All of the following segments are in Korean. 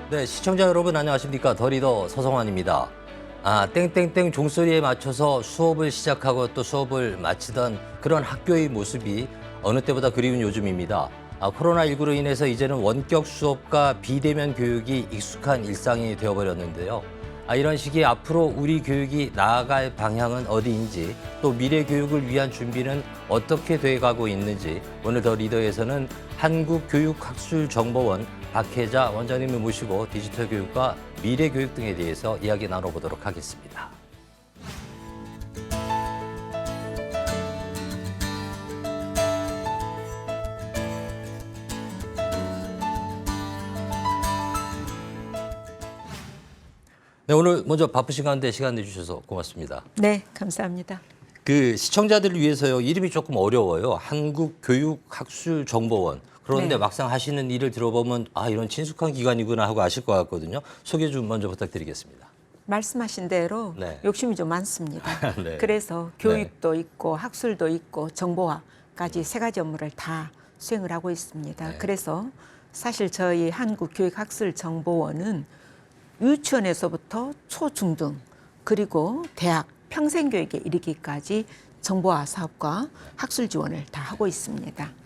네, 시청자 여러분 안녕하십니까? 더 리더 서성환입니다. 땡땡땡 종소리에 맞춰서 수업을 시작하고 또 수업을 마치던 그런 학교의 모습이 어느 때보다 그리운 요즘입니다. 코로나19로 인해서 이제는 원격 수업과 비대면 교육이 익숙한 일상이 되어버렸는데요. 이런 시기에 앞으로 우리 교육이 나아갈 방향은 어디인지 또 미래 교육을 위한 준비는 어떻게 돼가고 있는지 오늘 더 리더에서는 한국교육학술정보원 박혜자 원장님을 모시고 디지털 교육과 미래 교육 등에 대해서 이야기 나눠보도록 하겠습니다. 네, 오늘 먼저 바쁘신 가운데 시간 내주셔서 고맙습니다. 네, 감사합니다. 그 시청자들을 위해서요, 이름이 조금 어려워요. 한국교육학술정보원. 그런데 네. 막상 하시는 일을 들어보면 이런 친숙한 기관이구나 하고 아실 것 같거든요. 소개 좀 먼저 부탁드리겠습니다. 말씀하신 대로 네. 욕심이 좀 많습니다. 네. 그래서 교육도 있고 학술도 있고 정보화까지 세 가지 업무를 다 수행을 하고 있습니다. 네. 그래서 사실 저희 한국교육학술정보원은 유치원에서부터 초중등 그리고 대학 평생교육에 이르기까지 정보화 사업과 학술 지원을 다 하고 있습니다.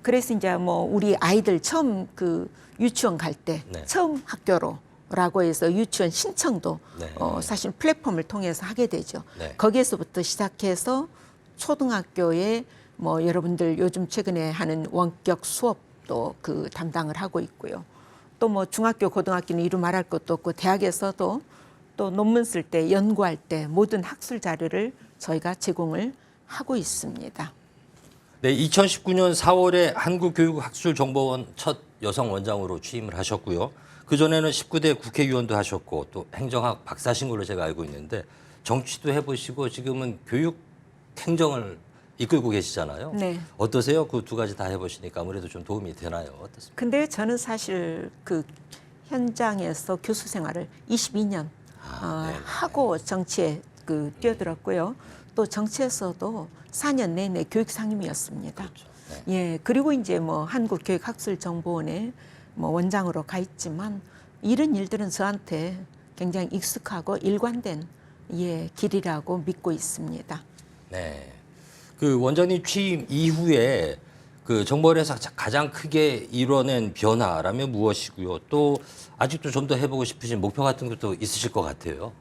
그래서 이제 뭐 우리 아이들 처음 그 유치원 갈 때 네. 처음 학교로라고 해서 유치원 신청도 네. 사실 플랫폼을 통해서 하게 되죠. 네. 거기에서부터 시작해서 초등학교에 뭐 여러분들 요즘 최근에 하는 원격 수업도 그 담당을 하고 있고요. 또 뭐 중학교, 고등학교는 이루 말할 것도 없고 대학에서도 또 논문 쓸 때, 연구할 때 모든 학술 자료를 저희가 제공을 하고 있습니다. 네, 2019년 4월에 한국교육학술정보원 첫 여성 원장으로 취임을 하셨고요. 그전에는 19대 국회의원도 하셨고 또 행정학 박사신 걸로 제가 알고 있는데 정치도 해보시고 지금은 교육 행정을 이끌고 계시잖아요. 네. 어떠세요? 그 두 가지 다 해보시니까 아무래도 좀 도움이 되나요? 어떻습니까? 근데 저는 사실 그 현장에서 교수 생활을 22년 네. 하고 정치에 그 뛰어들었고요. 또 정치에서도 4년 내내 교육 상임이었습니다. 그렇죠. 네. 예, 그리고 이제 뭐 한국교육학술정보원에 뭐 원장으로 가 있지만 이런 일들은 저한테 굉장히 익숙하고 일관된 길이라고 믿고 있습니다. 네. 그 원장님 취임 이후에 그 정보원에서 가장 크게 이뤄낸 변화라면 무엇이고요? 또 아직도 좀 더 해보고 싶으신 목표 같은 것도 있으실 것 같아요.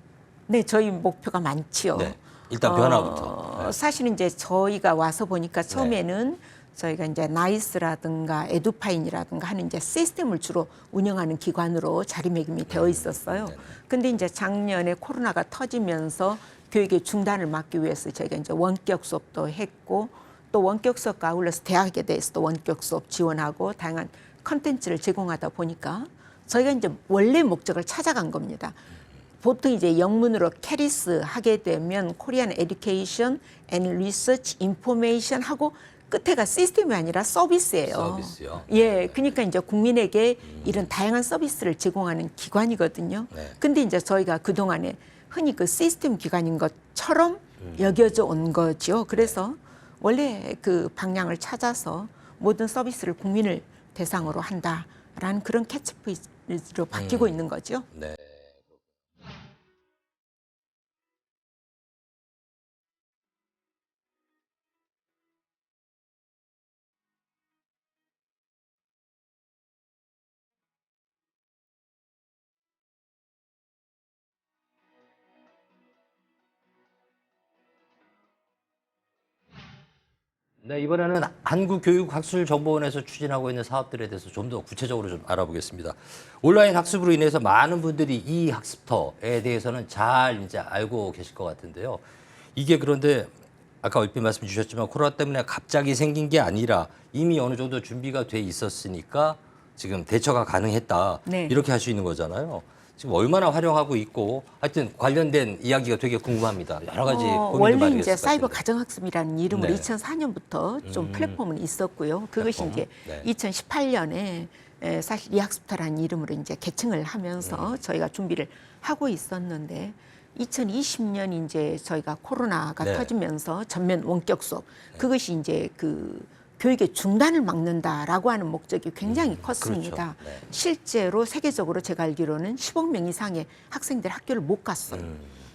네, 저희 목표가 많지요. 네. 일단 변화부터. 네. 사실 이제 저희가 와서 보니까 처음에는 저희가 이제 나이스라든가 에듀파인이라든가 하는 이제 시스템을 주로 운영하는 기관으로 자리매김이 되어 있었어요. 근데 이제 작년에 코로나가 터지면서 교육의 중단을 막기 위해서 저희가 이제 원격 수업도 했고 또 원격 수업과 아울러서 대학에 대해서도 원격 수업 지원하고 다양한 컨텐츠를 제공하다 보니까 저희가 이제 원래 목적을 찾아간 겁니다. 보통 이제 영문으로 캐리스 하게 되면 코리안 에듀케이션 앤 리서치 인포메이션 하고 끝에가 시스템이 아니라 서비스예요. 서비스요? 예, 그러니까 이제 국민에게 이런 다양한 서비스를 제공하는 기관이거든요. 네. 근데 이제 저희가 그동안에 흔히 그 시스템 기관인 것처럼 여겨져 온 거죠. 그래서 원래 그 방향을 찾아서 모든 서비스를 국민을 대상으로 한다라는 그런 캐치프레이즈로 바뀌고 있는 거죠. 네. 네, 이번에는 한국교육학술정보원에서 추진하고 있는 사업들에 대해서 좀 더 구체적으로 좀 알아보겠습니다. 온라인 학습으로 인해서 많은 분들이 이 학습터에 대해서는 잘 이제 알고 계실 것 같은데요. 이게 그런데 아까 얼핏 말씀 주셨지만 코로나 때문에 갑자기 생긴 게 아니라 이미 어느 정도 준비가 돼 있었으니까 지금 대처가 가능했다. 네. 이렇게 할 수 있는 거잖아요. 지금 얼마나 활용하고 있고 하여튼 관련된 이야기가 되게 궁금합니다. 여러 가지 고민도 원래 많이 이제 있을 것 사이버 같은데. 가정학습이라는 이름으로 네. 2004년부터 좀 플랫폼은 있었고요. 그것이 플랫폼? 이제 네. 2018년에 사실 이 학습터라는 이름으로 이제 개칭을 하면서 저희가 준비를 하고 있었는데 2020년 이제 저희가 코로나가 네. 터지면서 전면 원격 수업 그것이 이제 그 교육의 중단을 막는다라고 하는 목적이 굉장히 컸습니다. 그렇죠. 네. 실제로 세계적으로 제가 알기로는 10억 명 이상의 학생들이 학교를 못 갔어요.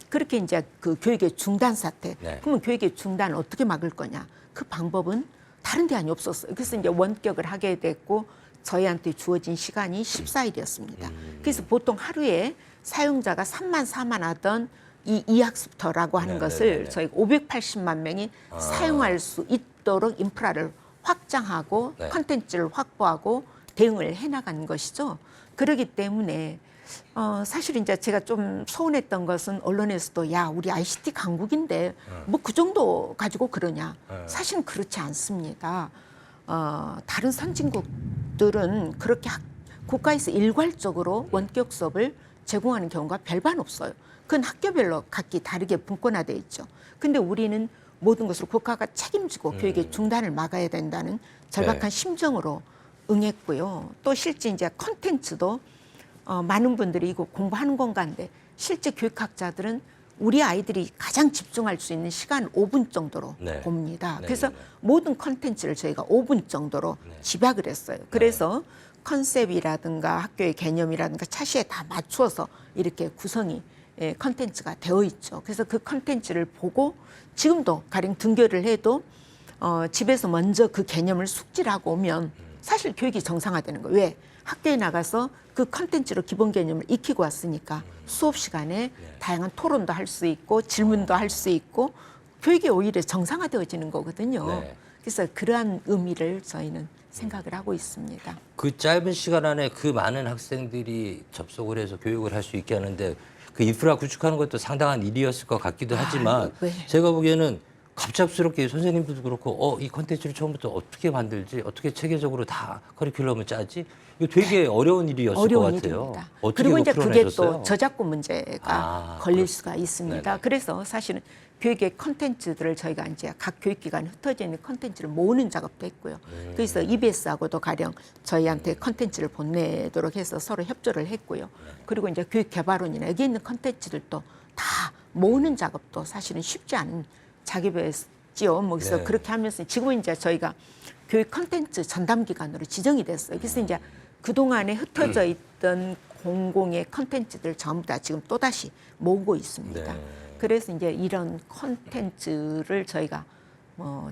그렇게 이제 그 교육의 중단 사태. 네. 그러면 교육의 중단을 어떻게 막을 거냐? 그 방법은 다른 대안이 없었어요. 그래서 이제 원격을 하게 됐고 저희한테 주어진 시간이 14일이었습니다. 그래서 보통 하루에 사용자가 3만 4만 하던 이 이학습터라고 하는 것을 저희가 580만 명이 사용할 수 있도록 인프라를 확장하고 네. 컨텐츠를 확보하고 대응을 해나가는 것이죠. 그렇기 때문에 사실 이제 제가 좀 서운했던 것은 언론에서도 야 우리 ICT 강국인데 뭐 그 정도 가지고 그러냐. 사실은 그렇지 않습니다. 다른 선진국들은 그렇게 국가에서 일괄적으로 원격 수업을 제공하는 경우가 별반 없어요. 그건 학교별로 각기 다르게 분권화되어 있죠. 근데 우리는 모든 것을 국가가 책임지고 교육의 중단을 막아야 된다는 절박한 네. 심정으로 응했고요. 또 실제 이제 콘텐츠도 많은 분들이 이거 공부하는 공간인데 실제 교육학자들은 우리 아이들이 가장 집중할 수 있는 시간 5분 정도로 네. 봅니다. 네, 그래서 네, 네. 모든 콘텐츠를 저희가 5분 정도로 집약을 했어요. 그래서 컨셉이라든가 학교의 개념이라든가 차시에 다 맞추어서 이렇게 구성이 컨텐츠가 되어 있죠. 그래서 그 컨텐츠를 보고 지금도 가령 등교를 해도 집에서 먼저 그 개념을 숙지하고 오면 사실 교육이 정상화되는 거예요. 왜? 학교에 나가서 그 컨텐츠로 기본 개념을 익히고 왔으니까 수업 시간에 다양한 토론도 할 수 있고 질문도 할 수 있고 교육이 오히려 정상화되어지는 거거든요. 네. 그래서 그러한 의미를 저희는 생각을 하고 있습니다. 그 짧은 시간 안에 그 많은 학생들이 접속을 해서 교육을 할 수 있게 하는데 그 인프라 구축하는 것도 상당한 일이었을 것 같기도 하지만 네. 제가 보기에는 갑작스럽게 선생님들도 그렇고 이 콘텐츠를 처음부터 어떻게 만들지 어떻게 체계적으로 다 커리큘럼을 짜지 이거 되게 어려운 일이었을 어려운 것 같아요. 일입니다. 어떻게 그리고 이제 그게 풀어내셨어요? 또 저작권 문제가 걸릴 수가 있습니다. 네네. 그래서 사실은 교육의 컨텐츠들을 저희가 이제 각 교육기관에 흩어져 있는 컨텐츠를 모으는 작업도 했고요. 그래서 EBS하고도 가령 저희한테 컨텐츠를 보내도록 해서 서로 협조를 했고요. 그리고 이제 교육개발원이나 여기 있는 컨텐츠들도 다 모으는 작업도 사실은 쉽지 않은 작업이었지요. 뭐 그래서 네. 그렇게 하면서 지금은 이제 저희가 교육 컨텐츠 전담기관으로 지정이 됐어요. 그래서 이제 그동안에 흩어져 있던 공공의 컨텐츠들 전부 다 지금 또다시 모으고 있습니다. 네. 그래서 이제 이런 컨텐츠를 저희가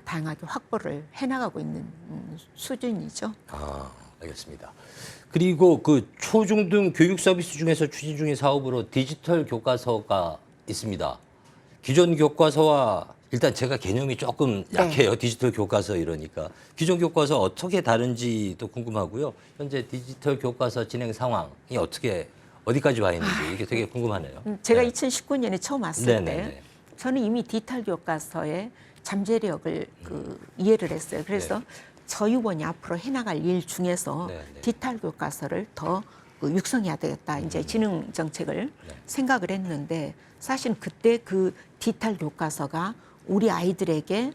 다양하게 확보를 해나가고 있는 수준이죠. 알겠습니다. 그리고 그 초중등 교육 서비스 중에서 추진 중인 사업으로 디지털 교과서가 있습니다. 기존 교과서와 일단 제가 개념이 조금 약해요. 디지털 교과서 이러니까. 기존 교과서 어떻게 다른지도 궁금하고요. 현재 디지털 교과서 진행 상황이 어디까지 와 있는지 이게 되게 궁금하네요. 제가 네. 2019년에 처음 왔을 네네네. 때 저는 이미 디지털 교과서의 잠재력을 이해를 했어요. 그래서 저희 원이 앞으로 해나갈 일 중에서 디지털 교과서를 더 육성해야 되겠다. 이제 지능 정책을 생각을 했는데 사실 그때 그 디지털 교과서가 우리 아이들에게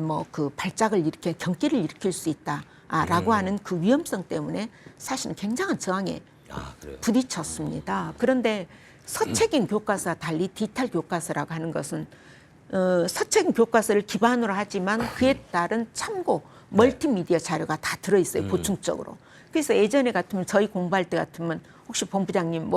뭐 그 발작을 일으켜 경기를 일으킬 수 있다라고 하는 그 위험성 때문에 사실은 굉장한 저항에 그래요? 부딪혔습니다. 그런데 서책인 교과서와 달리 디지털 교과서라고 하는 것은 서책인 교과서를 기반으로 하지만 그에 따른 참고 멀티미디어 자료가 다 들어있어요. 보충적으로. 그래서 예전에 같으면 저희 공부할 때 같으면 혹시 본부장님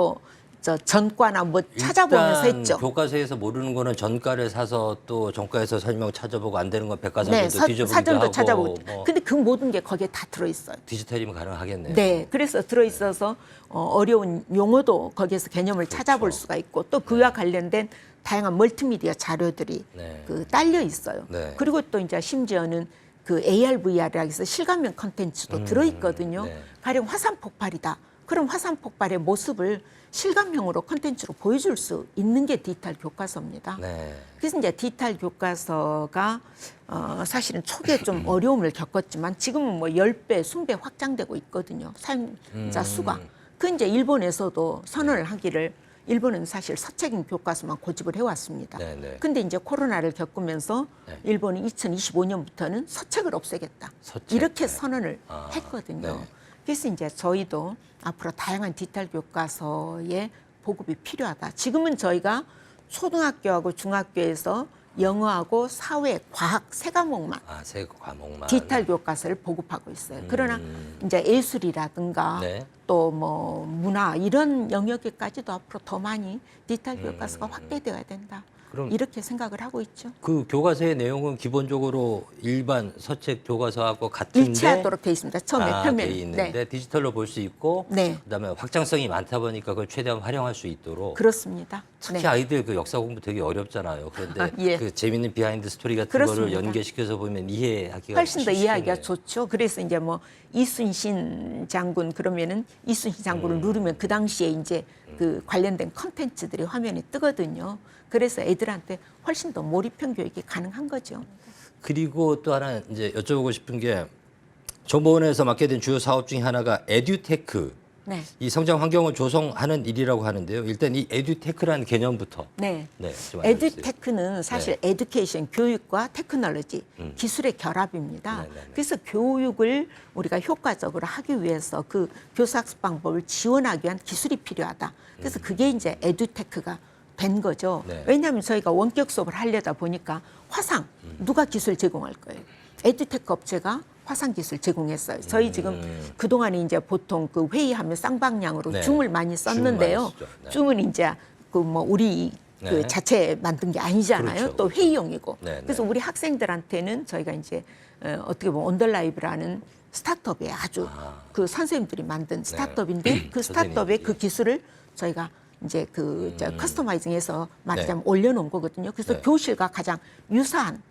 전과나 찾아보면서 일단 했죠. 교과서에서 모르는 거는 전과를 사서 또 전과에서 설명 찾아보고 안 되는 건 백과사전도 네, 뒤져보기도 사전도 하고 찾아보고. 근데 그 모든 게 거기에 다 들어있어요. 디지털이면 가능하겠네요. 네, 그래서 들어있어서 어려운 용어도 거기에서 개념을 찾아볼 수가 있고 또 그와 관련된 다양한 멀티미디어 자료들이 딸려 있어요. 네. 그리고 또 이제 심지어는 그 AR, VR이라고 해서 실감형 컨텐츠도 들어있거든요. 가령 화산 폭발이다. 그럼 화산 폭발의 모습을 실감형으로 컨텐츠로 보여줄 수 있는 게 디지털 교과서입니다. 네. 그래서 이제 디지털 교과서가 사실은 초기에 좀 어려움을 겪었지만 지금은 10배, 20배 확장되고 있거든요. 사용자 수가. 그 이제 일본에서도 선언을 하기를 일본은 사실 서책인 교과서만 고집을 해왔습니다. 네네. 근데 이제 코로나를 겪으면서 일본이 2025년부터는 서책을 없애겠다. 서책. 이렇게 선언을 했거든요. 네. 그래서 이제 저희도 앞으로 다양한 디지털 교과서의 보급이 필요하다. 지금은 저희가 초등학교하고 중학교에서 영어하고 사회, 과학 세 과목만 세 과목만. 디지털 교과서를 보급하고 있어요. 그러나 이제 예술이라든가 네. 또 뭐 문화 이런 영역에까지도 앞으로 더 많이 디지털 교과서가 확대되어야 된다. 그럼 이렇게 생각을 하고 있죠. 그 교과서의 내용은 기본적으로 일반 서책 교과서하고 같은데 일치하도록 돼 있습니다. 처음에 표면. 돼 있는데 디지털로 볼 수 있고 네. 그다음에 확장성이 많다 보니까 그걸 최대한 활용할 수 있도록 그렇습니다. 특히 네. 아이들 그 역사 공부 되게 어렵잖아요. 그런데 예. 그 재밌는 비하인드 스토리 같은 그렇습니다. 거를 연계시켜서 보면 이해하기가 훨씬 더 이해하기가 쉽네요. 좋죠. 그래서 이제 뭐 이순신 장군 그러면은 이순신 장군을 누르면 그 당시에 이제 그 관련된 컨텐츠들이 화면에 뜨거든요. 그래서 애들한테 훨씬 더 몰입형 교육이 가능한 거죠. 그리고 또 하나 이제 여쭤보고 싶은 게 정보원에서 맡게 된 주요 사업 중에 하나가 에듀테크. 네. 이 성장 환경을 조성하는 일이라고 하는데요. 일단 이 에듀테크라는 개념부터 네. 좀 알려주세요. 에듀테크는 사실 에듀케이션, 교육과 테크놀로지, 기술의 결합입니다. 네네네. 그래서 교육을 우리가 효과적으로 하기 위해서 그 교사학습 방법을 지원하기 위한 기술이 필요하다. 그래서 그게 이제 에듀테크가 된 거죠. 네. 왜냐하면 저희가 원격 수업을 하려다 보니까 화상, 누가 기술 제공할 거예요? 에듀테크 업체가 화상 기술 제공했어요. 저희 지금 그동안에 이제 보통 그 회의하면 쌍방향으로 네. 줌을 많이 썼는데요. 줌 많이 쓰죠. 네. 줌은 이제 그 뭐 우리 네. 그 자체 만든 게 아니잖아요. 그렇죠, 또 그렇죠. 회의용이고. 네, 그래서 네. 우리 학생들한테는 저희가 이제 어떻게 보면 온더라이브라는 스타트업에 아주 그 선생님들이 만든 스타트업인데 그 스타트업의 선생님들이. 그 기술을 저희가 이제 그 커스터마이징해서 말하자면 네. 올려놓은 거거든요. 그래서 네. 교실과 가장 유사한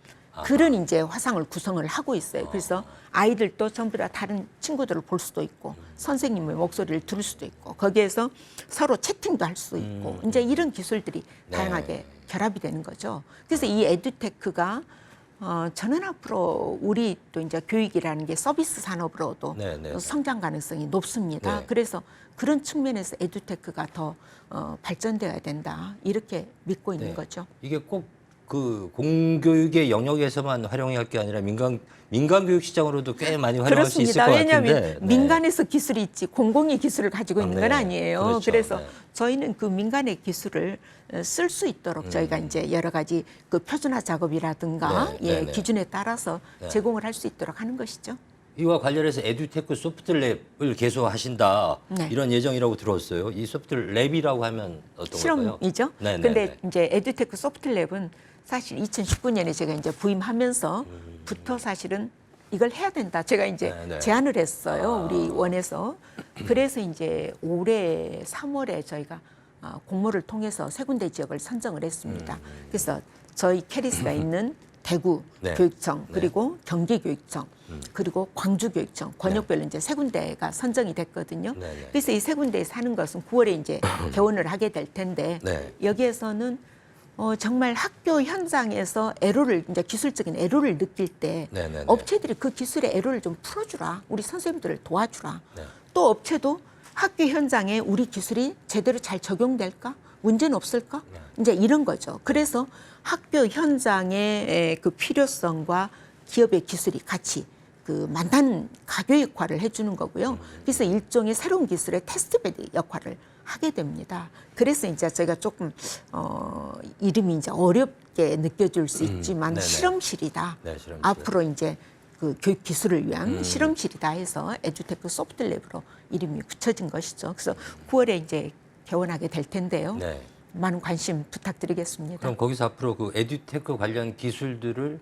그런 이제 화상을 구성을 하고 있어요. 그래서 아이들도 전부 다 다른 친구들을 볼 수도 있고 선생님의 목소리를 들을 수도 있고 거기에서 서로 채팅도 할 수 있고 이제 이런 기술들이 네. 다양하게 결합이 되는 거죠. 그래서 이 에듀테크가 저는 앞으로 우리 또 이제 교육이라는 게 서비스 산업으로도 네, 네, 네. 성장 가능성이 높습니다. 네. 그래서 그런 측면에서 에듀테크가 더 발전되어야 된다 이렇게 믿고 있는 네. 거죠. 이게 꼭 그 공교육의 영역에서만 활용할 게 아니라 민간 교육 시장으로도 꽤 많이 활용할 수 있을 그렇습니다. 것 왜냐하면 같은데. 네. 민간에서 기술이 있지 공공이 기술을 가지고 있는 건 네. 아니에요. 그렇죠. 그래서 네. 저희는 그 민간의 기술을 쓸 수 있도록 저희가 이제 여러 가지 그 표준화 작업이라든가 네, 예, 네, 네. 기준에 따라서 네. 제공을 할 수 있도록 하는 것이죠. 이와 관련해서 에듀테크 소프트랩을 개소하신다 네. 이런 예정이라고 들었어요. 이 소프트랩이라고 하면 어떤 걸까요? 실험이죠. 네, 네, 근데 네. 이제 에듀테크 소프트랩은 사실 2019년에 제가 이제 부임하면서부터 사실은 이걸 해야 된다. 제가 이제 네, 네. 제안을 했어요. 우리 원에서. 그래서 이제 올해 3월에 저희가 공모를 통해서 세 군데 지역을 선정을 했습니다. 그래서 저희 캐리스가 있는 대구 네. 교육청 네. 그리고 경기교육청 그리고 광주교육청 권역별로 이제 세 군데가 선정이 됐거든요. 네, 네. 그래서 이 세 군데에서 하는 것은 9월에 이제 개원을 하게 될 텐데 네. 여기에서는 정말 학교 현장에서 애로를 이제 기술적인 애로를 느낄 때 네, 네, 네. 업체들이 그 기술의 애로를 좀 풀어주라. 우리 선생님들을 도와주라. 네. 또 업체도 학교 현장에 우리 기술이 제대로 잘 적용될까? 문제는 없을까? 네. 이제 이런 거죠. 그래서 학교 현장의 그 필요성과 기업의 기술이 같이 그 만난 가교 역할을 해주는 거고요. 그래서 일종의 새로운 기술의 테스트베드 역할을 하게 됩니다. 그래서 이제 저희가 조금 이름이 이제 어렵게 느껴질 수 있지만 네네. 실험실이다. 네, 실험실. 앞으로 이제 그 교육 기술을 위한 실험실이다 해서 에듀테크 소프트랩으로 이름이 붙여진 것이죠. 그래서 9월에 이제 개원하게 될 텐데요. 네. 많은 관심 부탁드리겠습니다. 그럼 거기서 앞으로 그 에듀테크 관련 기술들을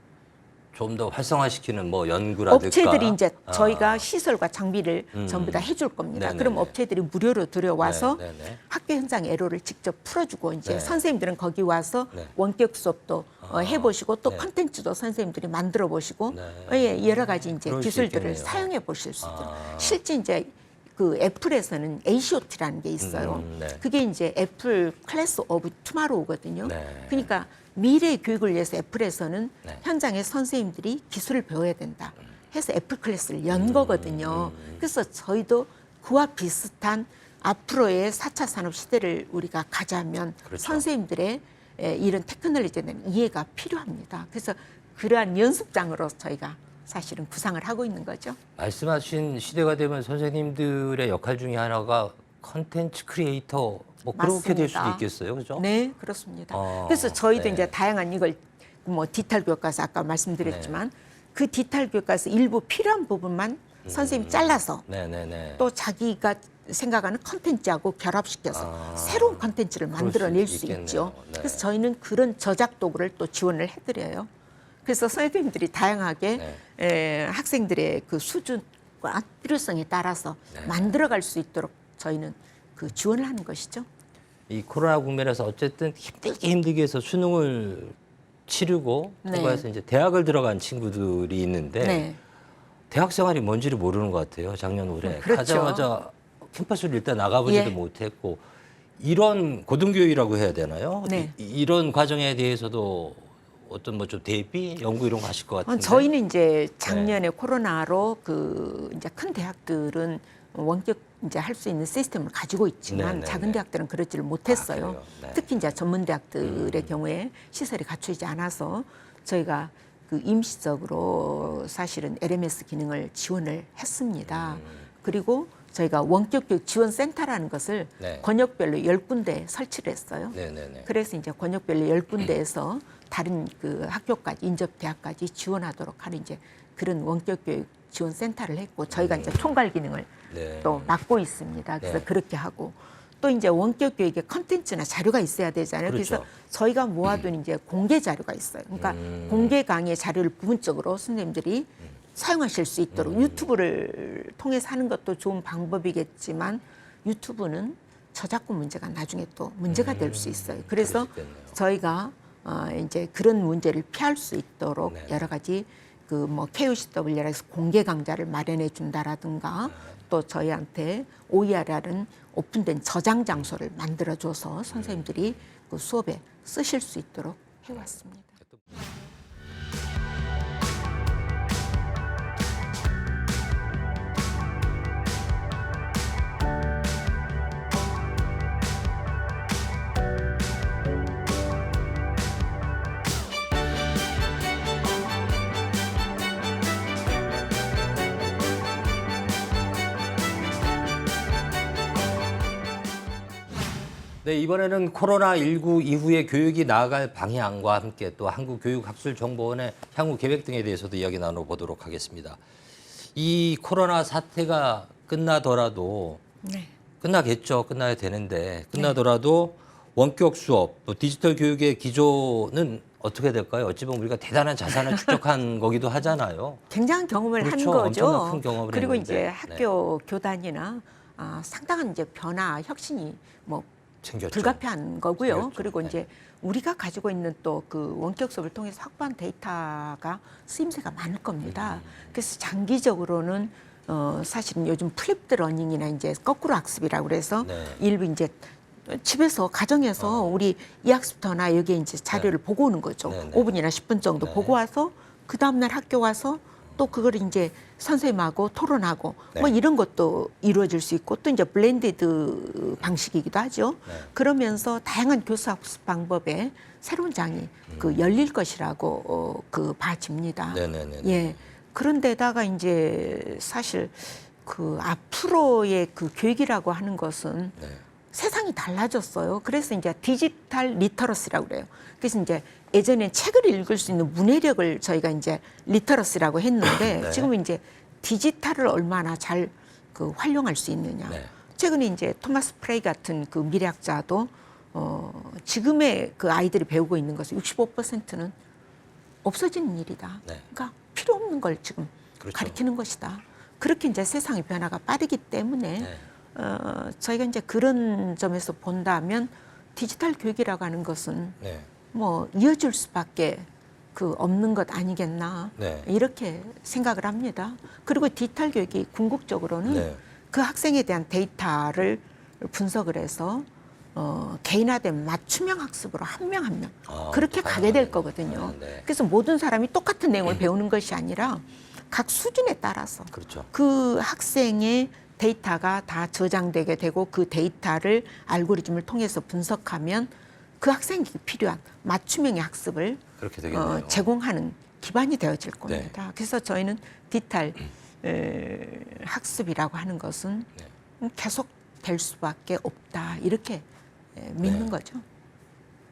좀 더 활성화시키는 뭐 연구라든가 업체들이 이제 저희가 시설과 장비를 전부 다 해줄 겁니다. 네네네. 그럼 업체들이 무료로 들여와서 네네네. 학교 현장 애로를 직접 풀어주고 이제 네. 선생님들은 거기 와서 네. 원격 수업도 해보시고 또 네. 컨텐츠도 선생님들이 만들어 보시고 네. 예, 여러 가지 이제 그럴 수 기술들을 있겠네요. 사용해 보실 수 있도록 실제 이제 그 애플에서는 ACOT라는 게 있어요. 네. 그게 이제 애플 클래스 오브 투마로우거든요. 네. 그러니까 미래 교육을 위해서 애플에서는 네. 현장의 선생님들이 기술을 배워야 된다 해서 애플 클래스를 연 거거든요. 그래서 저희도 그와 비슷한 앞으로의 4차 산업 시대를 우리가 가자면 그렇죠. 선생님들의 이런 테크놀로지에 대한 이해가 필요합니다. 그래서 그러한 연습장으로 저희가 사실은 구상을 하고 있는 거죠. 말씀하신 시대가 되면 선생님들의 역할 중에 하나가 컨텐츠 크리에이터 뭐 그렇게 될 수도 맞습니다. 있겠어요, 그죠? 네, 그렇습니다. 어, 그래서 저희도 네. 이제 다양한 이걸 뭐 디지털 교과서 아까 말씀드렸지만 그 디지털 교과서 일부 필요한 부분만 선생님이 잘라서 네네네. 또 자기가 생각하는 컨텐츠하고 결합시켜서 새로운 컨텐츠를 만들어낼 수 있겠네요. 있죠. 네. 그래서 저희는 그런 저작 도구를 또 지원을 해드려요. 그래서 선생님들이 다양하게 학생들의 그 수준과 필요성에 따라서 만들어갈 수 있도록 저희는 그 지원을 하는 것이죠. 이 코로나 국면에서 어쨌든 힘들게 해서 수능을 치르고 통과해서 이제 대학을 들어간 친구들이 있는데 대학 생활이 뭔지를 모르는 것 같아요. 작년 올해 그렇죠. 가자마자 캠퍼스를 일단 나가보지도 못했고 이런 고등교육이라고 해야 되나요? 네. 이런 과정에 대해서도 어떤 뭐 좀 대비 연구 이런 거 하실 것 같은데. 저희는 이제 작년에 코로나로 그 이제 큰 대학들은 원격 이제 할 수 있는 시스템을 가지고 있지만 작은 대학들은 그러지를 못했어요. 특히 이제 전문 대학들의 경우에 시설이 갖춰지지 않아서 저희가 그 임시적으로 사실은 LMS 기능을 지원을 했습니다. 그리고 저희가 원격 교육 지원 센터라는 것을 권역별로 10군데 설치를 했어요. 그래서 이제 권역별로 10군데에서 다른 그 학교까지 인접 대학까지 지원하도록 하는 이제 그런 원격 교육 지원 센터를 했고 저희가 이제 총괄 기능을 또 맡고 있습니다. 그래서 그렇게 하고 또 이제 원격 교육에 컨텐츠나 자료가 있어야 되잖아요. 그렇죠. 그래서 저희가 모아둔 이제 공개 자료가 있어요. 그러니까 공개 강의 자료를 부분적으로 선생님들이 사용하실 수 있도록 유튜브를 통해서 하는 것도 좋은 방법이겠지만 유튜브는 저작권 문제가 나중에 또 문제가 될 수 있어요. 그래서 저희가 이제 그런 문제를 피할 수 있도록 여러 가지 그 뭐 KUCW에서 공개 강좌를 마련해 준다라든가 또 저희한테 OER이라는 오픈된 저장 장소를 만들어줘서 선생님들이 그 수업에 쓰실 수 있도록 해왔습니다. 네, 이번에는 코로나19 이후에 교육이 나아갈 방향과 함께 또 한국교육학술정보원의 향후 계획 등에 대해서도 이야기 나눠보도록 하겠습니다. 이 코로나 사태가 끝나더라도 끝나겠죠. 끝나야 되는데 끝나더라도 원격 수업, 또 디지털 교육의 기조는 어떻게 될까요? 어찌 보면 우리가 대단한 자산을 축적한 거기도 하잖아요. 굉장한 경험을 그렇죠. 한 거죠. 엄청난 큰 경험을 그리고 했는데. 이제 학교 교단이나 상당한 이제 변화, 혁신이 뭐 챙겼죠. 불가피한 거고요. 챙겼죠. 그리고 이제 우리가 가지고 있는 또 그 원격 수업을 통해서 확보한 데이터가 쓰임새가 많을 겁니다. 그래서 장기적으로는 사실은 요즘 플립드 러닝이나 이제 거꾸로 학습이라고 그래서 일부 이제 집에서 가정에서 우리 이 학습터나 여기에 이제 자료를 보고 오는 거죠. 5분이나 10분 정도 보고 와서 그 다음날 학교 와서 또 그걸 이제 선생님하고 토론하고 뭐 이런 것도 이루어질 수 있고 또 이제 블렌디드 방식이기도 하죠. 그러면서 다양한 교수학습 방법에 새로운 장이 그 열릴 것이라고 그 봐집니다. 예. 그런데다가 이제 사실 그 앞으로의 그 교육이라고 하는 것은 세상이 달라졌어요. 그래서 이제 디지털 리터러시라고 그래요. 그래서 이제 예전엔 책을 읽을 수 있는 문해력을 저희가 이제 리터러시라고 했는데 지금은 이제 디지털을 얼마나 잘 그 활용할 수 있느냐. 최근에 이제 토마스 프레이 같은 그 미래학자도 지금의 그 아이들이 배우고 있는 것은 65%는 없어지는 일이다. 그러니까 필요 없는 걸 지금 가르치는 것이다. 그렇게 이제 세상의 변화가 빠르기 때문에 저희가 이제 그런 점에서 본다면 디지털 교육이라고 하는 것은 뭐 이어질 수밖에 그 없는 것 아니겠나 이렇게 생각을 합니다. 그리고 디지털 교육이 궁극적으로는 그 학생에 대한 데이터를 분석을 해서 개인화된 맞춤형 학습으로 한 명 한 명 그렇게 가게 될 거거든요. 그래서 모든 사람이 똑같은 내용을 배우는 것이 아니라 각 수준에 따라서 그 학생의 데이터가 다 저장되게 되고 그 데이터를 알고리즘을 통해서 분석하면 그 학생에게 필요한 맞춤형의 학습을 제공하는 기반이 되어질 겁니다. 그래서 저희는 디지털 학습이라고 하는 것은 계속 될 수밖에 없다 이렇게 믿는 거죠.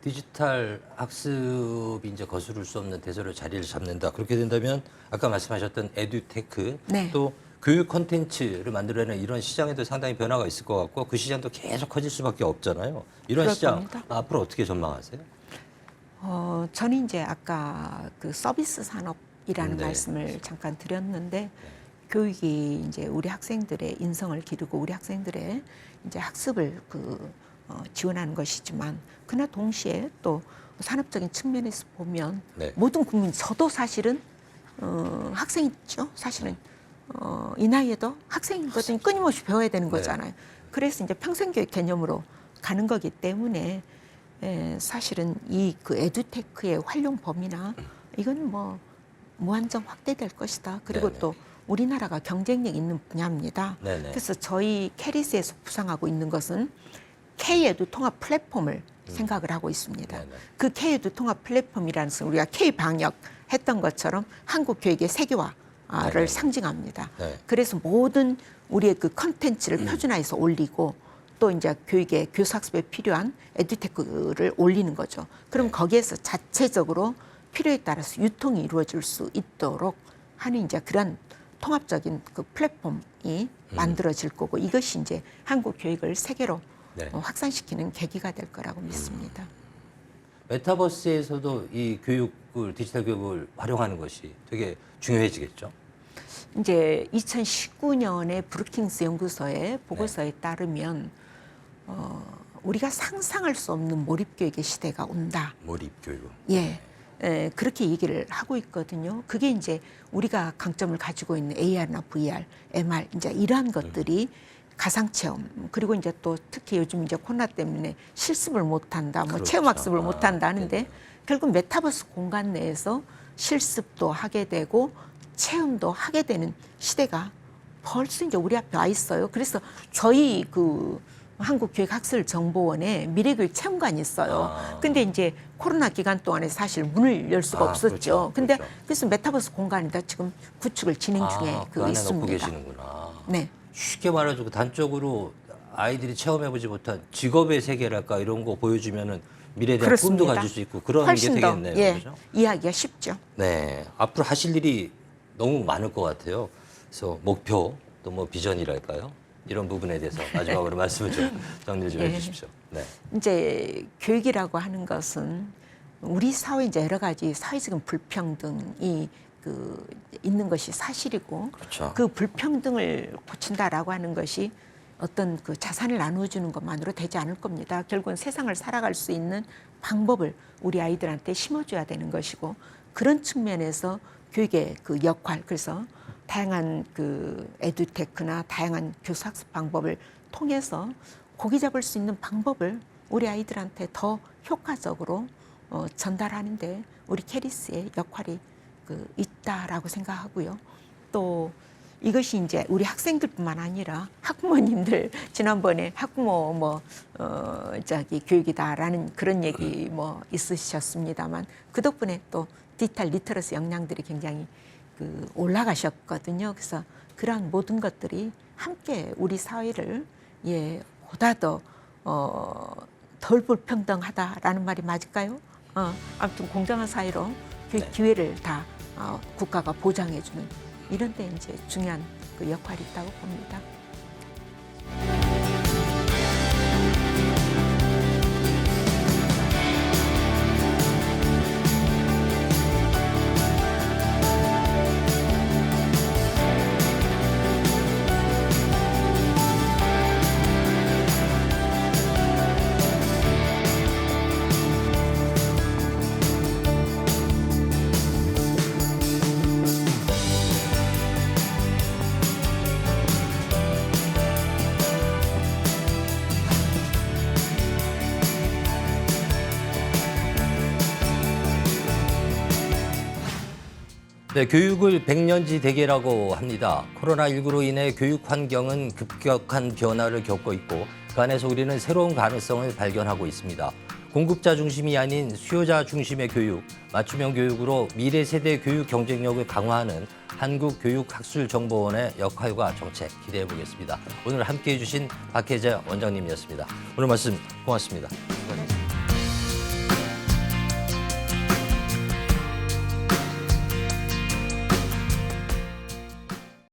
디지털 학습이 이제 거스를 수 없는 대세로 자리를 잡는다. 그렇게 된다면 아까 말씀하셨던 에듀테크 네. 또 교육 콘텐츠를 만들어내는 이런 시장에도 상당히 변화가 있을 것 같고 그 시장도 계속 커질 수밖에 없잖아요. 이런 그럴 시장 겁니다. 앞으로 어떻게 전망하세요? 저는 이제 아까 그 서비스 산업이라는 네. 말씀을 잠깐 드렸는데 교육이 이제 우리 학생들의 인성을 기르고 우리 학생들의 이제 학습을 지원하는 것이지만 그러나 동시에 또 산업적인 측면에서 보면 네. 모든 국민 저도 사실은 학생이죠. 사실은 이 나이에도 학생이거든요. 끊임없이 배워야 되는 거잖아요. 그래서 이제 평생교육 개념으로 가는 거기 때문에 사실은 이 그 에듀테크의 활용 범위나 이건 뭐 무한정 확대될 것이다. 그리고 네네. 또 우리나라가 경쟁력 있는 분야입니다. 네네. 그래서 저희 캐리스에서 구상하고 있는 것은 K-에듀 통합 플랫폼을 생각을 하고 있습니다. 네네. 그 K-에듀 통합 플랫폼이라는 것은 우리가 K-방역 했던 것처럼 한국 교육의 세계화를 네네. 상징합니다. 네. 그래서 모든 우리의 그 컨텐츠를 표준화해서 올리고 또 이제 교육의 교수학습에 필요한 에듀테크를 올리는 거죠. 그럼 네. 거기에서 자체적으로 필요에 따라서 유통이 이루어질 수 있도록 하는 이제 그런 통합적인 그 플랫폼이 만들어질 거고 이것이 이제 한국 교육을 세계로 네. 확산시키는 계기가 될 거라고 믿습니다. 메타버스에서도 이 교육을 디지털 교육을 활용하는 것이 되게 중요해지겠죠. 이제 2019년에 브루킹스 연구소의 보고서에 따르면 우리가 상상할 수 없는 몰입 교육의 시대가 온다. 몰입 교육. 예. 그렇게 얘기를 하고 있거든요. 그게 이제 우리가 강점을 가지고 있는 AR나 VR, MR 이제 이러한 것들이 가상 체험 그리고 이제 또 특히 요즘 이제 코로나 때문에 실습을 못 한다, 뭐 그렇죠. 체험 학습을 못 한다 하는데 네네. 결국 메타버스 공간 내에서 실습도 하게 되고 체험도 하게 되는 시대가 벌써 이제 우리 앞에 와 있어요. 그래서 저희 그 한국교육학술정보원에 미래교육 체험관이 있어요. 근데 이제 코로나 기간 동안에 사실 문을 열 수가 없었죠. 그렇죠. 근데 그렇죠. 그래서 메타버스 공간에다 지금 구축을 진행 중에 그 안에 넣고 있습니다. 계시는구나. 네. 쉽게 말해서 단적으로 아이들이 체험해보지 못한 직업의 세계랄까 이런 거 보여주면은 미래에 대한 꿈도 그렇습니다. 가질 수 있고 그런 게 훨씬 더 되겠네요. 예, 그죠? 이해하기가 쉽죠. 네. 앞으로 하실 일이 너무 많을 것 같아요. 그래서 목표 또 뭐 비전이랄까요? 이런 부분에 대해서 마지막으로 말씀을 좀 정리 좀 예. 해주십시오. 네. 이제 교육이라고 하는 것은 우리 사회 이제 여러 가지 사회적인 불평등이 있는 것이 사실이고 그렇죠. 그 불평등을 고친다라고 하는 것이 어떤 그 자산을 나누어주는 것만으로 되지 않을 겁니다. 결국은 세상을 살아갈 수 있는 방법을 우리 아이들한테 심어줘야 되는 것이고 그런 측면에서 교육의 그 역할 그래서 다양한 그 에듀테크나 다양한 교수학습 방법을 통해서 고기 잡을 수 있는 방법을 우리 아이들한테 더 효과적으로 전달하는데 우리 캐리스의 역할이 있다라고 생각하고요. 또 이것이 이제 우리 학생들뿐만 아니라 학부모님들 지난번에 학부모 교육이다라는 그런 얘기 있으셨습니다만 그 덕분에 또 디지털 리터러시 역량들이 굉장히 올라가셨거든요. 그래서 그러한 모든 것들이 함께 우리 사회를 보다 더 덜 불평등하다라는 말이 맞을까요? 아무튼 공정한 사회로 교육 기회를 다 국가가 보장해주는 이런 데 이제 중요한 그 역할이 있다고 봅니다. 네, 교육을 백년지 대계라고 합니다. 코로나19로 인해 교육 환경은 급격한 변화를 겪고 있고 그 안에서 우리는 새로운 가능성을 발견하고 있습니다. 공급자 중심이 아닌 수요자 중심의 교육, 맞춤형 교육으로 미래 세대 교육 경쟁력을 강화하는 한국교육학술정보원의 역할과 정책 기대해 보겠습니다. 오늘 함께해 주신 박혜자 원장님이었습니다. 오늘 말씀 고맙습니다.